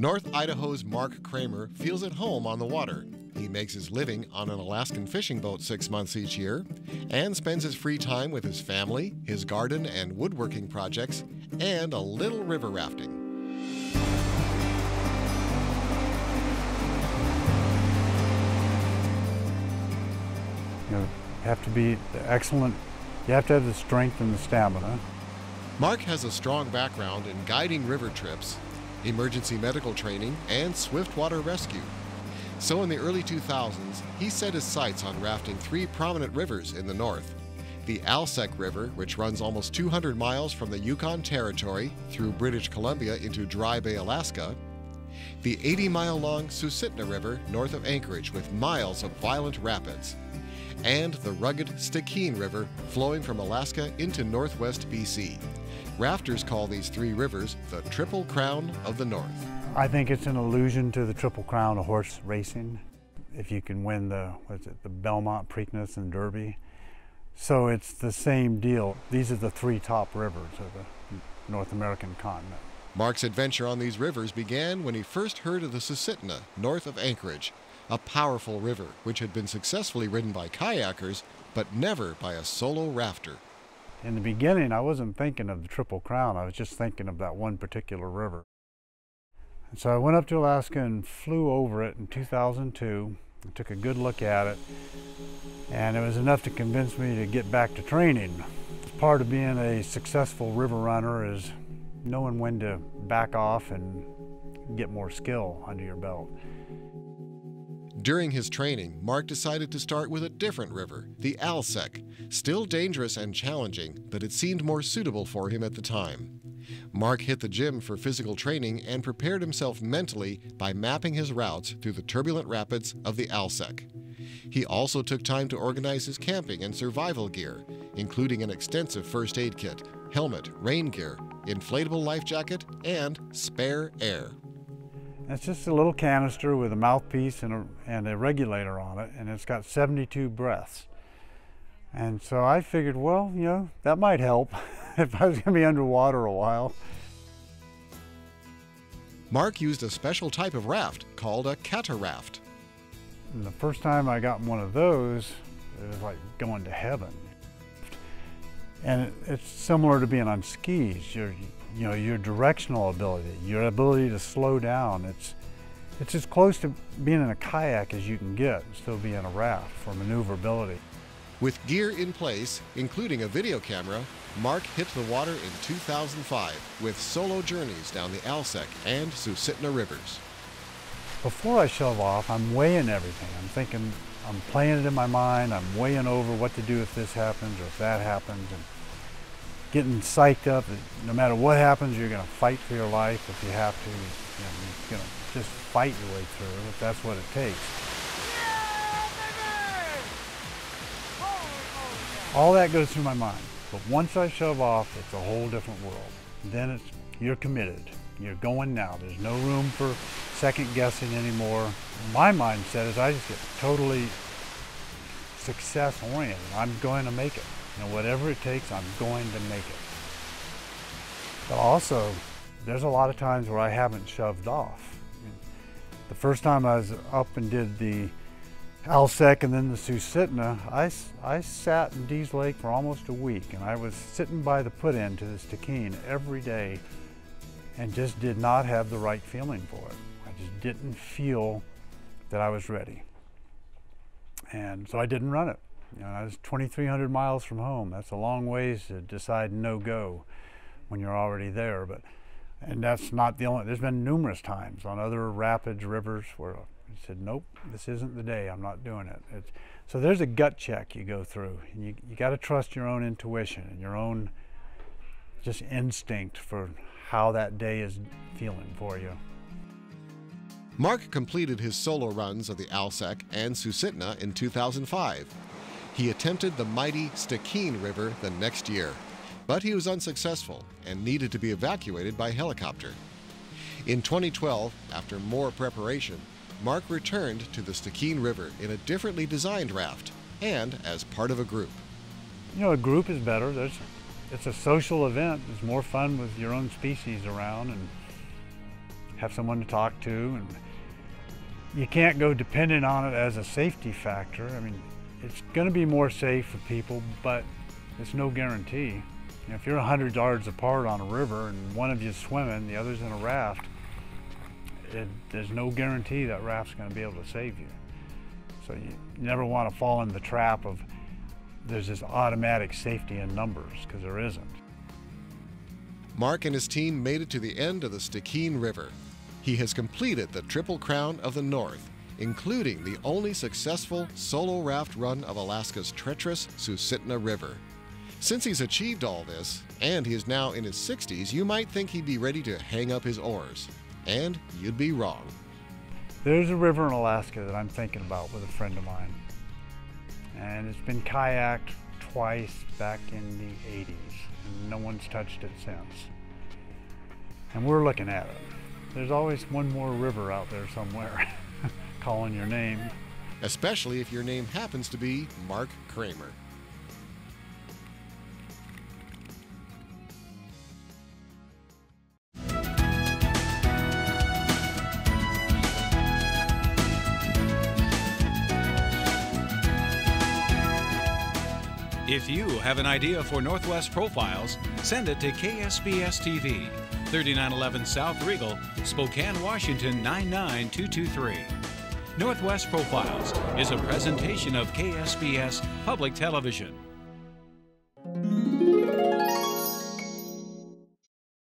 North Idaho's Mark Kramer feels at home on the water. He makes his living on an Alaskan fishing boat 6 months each year and spends his free time with his family, his garden and woodworking projects, and a little river rafting. You have to be excellent. You have to have the strength and the stamina. Mark has a strong background in guiding river trips, emergency medical training, and swiftwater rescue. So in the early 2000s, he set his sights on rafting 3 prominent rivers in the north. The Alsek River, which runs almost 200 miles from the Yukon Territory through British Columbia into Dry Bay, Alaska. The 80-mile-long Susitna River north of Anchorage with miles of violent rapids. And the rugged Stikine River flowing from Alaska into northwest BC. Rafters call these 3 rivers the Triple Crown of the North. I think it's an allusion to the Triple Crown of horse racing. If you can win the Belmont, Preakness, and Derby. So it's the same deal. These are the 3 top rivers of the North American continent. Mark's adventure on these rivers began when he first heard of the Susitna north of Anchorage, a powerful river which had been successfully ridden by kayakers, but never by a solo rafter. In the beginning, I wasn't thinking of the Triple Crown. I was just thinking of that one particular river. And so I went up to Alaska and flew over it in 2002. I took a good look at it, and it was enough to convince me to get back to training. Part of being a successful river runner is knowing when to back off and get more skill under your belt. During his training, Mark decided to start with a different river, the Alsek. Still dangerous and challenging, but it seemed more suitable for him at the time. Mark hit the gym for physical training and prepared himself mentally by mapping his routes through the turbulent rapids of the Alsek. He also took time to organize his camping and survival gear, including an extensive first aid kit, helmet, rain gear, inflatable life jacket, and spare air. It's just a little canister with a mouthpiece and a regulator on it, and it's got 72 breaths. And so I figured, well, you know, that might help if I was going to be underwater a while. Mark used a special type of raft called a cataraft. And the first time I got one of those, it was like going to heaven. And it's similar to being on skis. Your directional ability, your ability to slow down. It's as close to being in a kayak as you can get, still be in a raft for maneuverability. With gear in place, including a video camera, Mark hit the water in 2005 with solo journeys down the Alsek and Susitna rivers. Before I shove off, I'm weighing everything. I'm thinking, I'm playing it in my mind, I'm weighing over what to do if this happens or if that happens, and getting psyched up that no matter what happens, you're going to fight for your life if you have to. You're going to just fight your way through if that's what it takes. All that goes through my mind. But once I shove off, it's a whole different world. Then you're committed. You're going now. There's no room for second guessing anymore. My mindset is I just get totally success oriented. I'm going to make it. Whatever it takes, I'm going to make it. But also, there's a lot of times where I haven't shoved off. The first time I was up and did the Alsek and then the Susitna, I sat in Dease Lake for almost a week, and I was sitting by the put end to the Stikine every day and just did not have the right feeling for it. I just didn't feel that I was ready. And so I didn't run it. I was 2,300 miles from home. That's a long ways to decide no-go when you're already there. And that's not the only, there's been numerous times on other rapids, rivers, where I said, nope, this isn't the day, I'm not doing it. So there's a gut check you go through. And you got to trust your own intuition and your own just instinct for how that day is feeling for you. Mark completed his solo runs of the Alsek and Susitna in 2005. He attempted the mighty Stikine River the next year, but he was unsuccessful and needed to be evacuated by helicopter. In 2012, after more preparation, Mark returned to the Stikine River in a differently designed raft and as part of a group. A group is better. It's a social event. It's more fun with your own species around, and have someone to talk to, and you can't go dependent on it as a safety factor. I mean, it's going to be more safe for people, but it's no guarantee. You know, if you're 100 yards apart on a river and one of you is swimming, the other's in a raft, there's no guarantee that raft's going to be able to save you. So you never want to fall in the trap of there's this automatic safety in numbers, because there isn't. Mark and his team made it to the end of the Stikine River. He has completed the Triple Crown of the North, including the only successful solo raft run of Alaska's treacherous Susitna River. Since he's achieved all this, and he is now in his 60s, you might think he'd be ready to hang up his oars. And you'd be wrong. There's a river in Alaska that I'm thinking about with a friend of mine. And it's been kayaked twice back in the 80s, and no one's touched it since. And we're looking at it. There's always one more river out there somewhere calling your name. Especially if your name happens to be Mark Kramer. If you have an idea for Northwest Profiles, send it to KSPS TV, 3911 South Regal, Spokane, Washington 99223. Northwest Profiles is a presentation of KSPS Public Television.